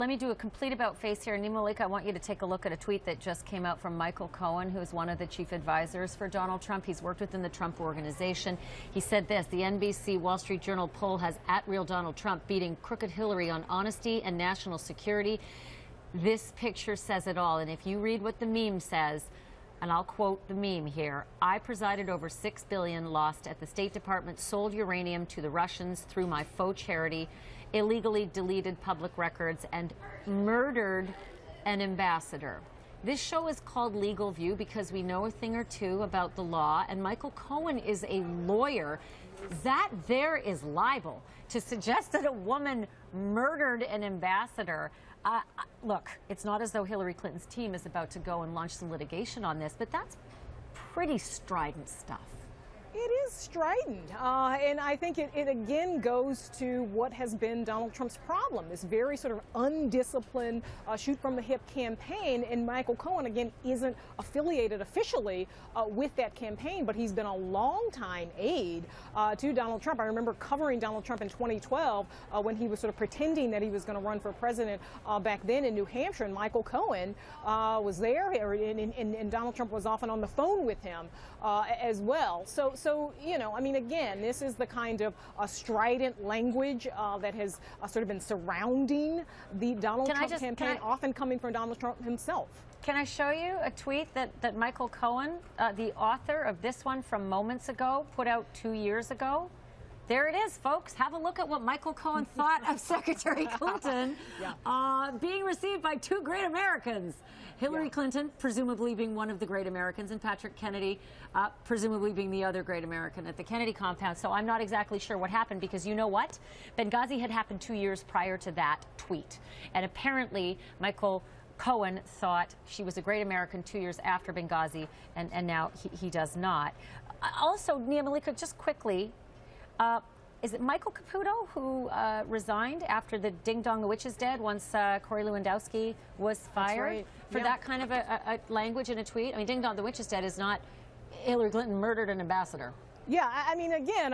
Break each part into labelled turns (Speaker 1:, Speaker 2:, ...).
Speaker 1: Let me do a complete about face here. Nima Malika, I want you to take a look at a tweet that just came out from Michael Cohen, who is one of the chief advisors for Donald Trump. He's worked within the Trump organization. He said this: the NBC Wall Street Journal poll has @real Donald Trump beating crooked Hillary on honesty and national security. This picture says it all. And if you read what the meme says, and I'll quote the meme here: I presided over $6 billion lost at the State Department, sold uranium to the Russians through my faux charity, illegally deleted public records, and murdered an ambassador. This show is called Legal View because we know a thing or two about the law, and Michael Cohen is a lawyer. That there is libel. To suggest that a woman murdered an ambassador, look, it's not as though Hillary Clinton's team is about to go and launch some litigation on this, but that's pretty strident stuff.
Speaker 2: It is strident, and I think it again goes to what has been Donald Trump's problem, this very sort of undisciplined, shoot-from-the-hip campaign. And Michael Cohen, again, isn't affiliated officially with that campaign, but he's been a long-time aide to Donald Trump. I remember covering Donald Trump in 2012 when he was sort of pretending that he was going to run for president back then in New Hampshire, and Michael Cohen was there, and Donald Trump was often on the phone with him as well. So, you know, I mean, again, this is the kind of strident language that has sort of been surrounding the Donald Trump campaign, often coming from Donald Trump himself.
Speaker 1: Can I show you a tweet that Michael Cohen, the author of this one from moments ago, put out 2 years ago? There it is, folks. Have a look at what Michael Cohen thought of Secretary Clinton being received by two great Americans. Hillary Clinton, presumably being one of the great Americans, and Patrick Kennedy, presumably being the other great American at the Kennedy compound. So I'm not exactly sure what happened, because you know what? Benghazi had happened 2 years prior to that tweet. And apparently, Michael Cohen thought she was a great American 2 years after Benghazi, and now he does not. Also, Nima Malika, just quickly, is it Michael Caputo who resigned after the Ding Dong the Witch is Dead once Corey Lewandowski was fired for that kind of a language in a tweet? I mean, Ding Dong the Witch is Dead is not Hillary Clinton murdered an ambassador.
Speaker 2: Yeah, I mean, again,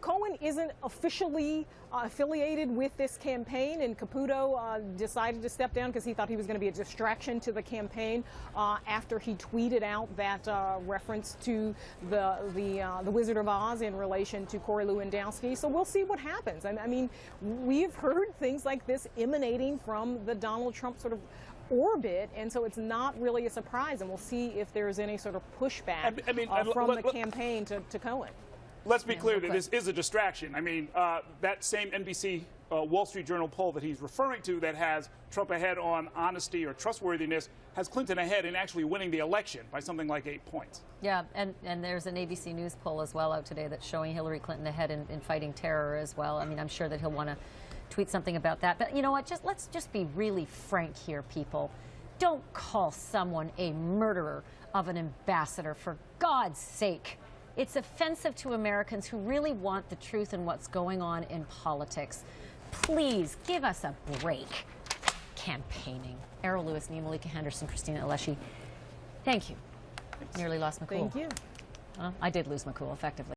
Speaker 2: Cohen isn't officially affiliated with this campaign, and Caputo decided to step down because he thought he was going to be a distraction to the campaign after he tweeted out that reference to the Wizard of Oz in relation to Corey Lewandowski. So we'll see what happens. I mean, we've heard things like this emanating from the Donald Trump sort of orbit, and so it's not really a surprise, and we'll see if there's any sort of pushback from the campaign to Cohen.
Speaker 3: Let's be clear that this is a distraction. I mean, that same NBC Wall Street Journal poll that he's referring to that has Trump ahead on honesty or trustworthiness has Clinton ahead in actually winning the election by something like 8 points.
Speaker 1: Yeah, and there's an ABC News poll as well out today that's showing Hillary Clinton ahead in fighting terror as well. I mean, I'm sure that he'll want to tweet something about that. But you know what? Let's just be really frank here, people. Don't call someone a murderer of an ambassador, for God's sake. It's offensive to Americans who really want the truth and what's going on in politics. Please give us a break. Campaigning. Errol Lewis, Nima Malika Henderson, Christina Alessi. Thank you. Nearly lost my cool.
Speaker 2: Thank you.
Speaker 1: Well, I did lose my cool, effectively.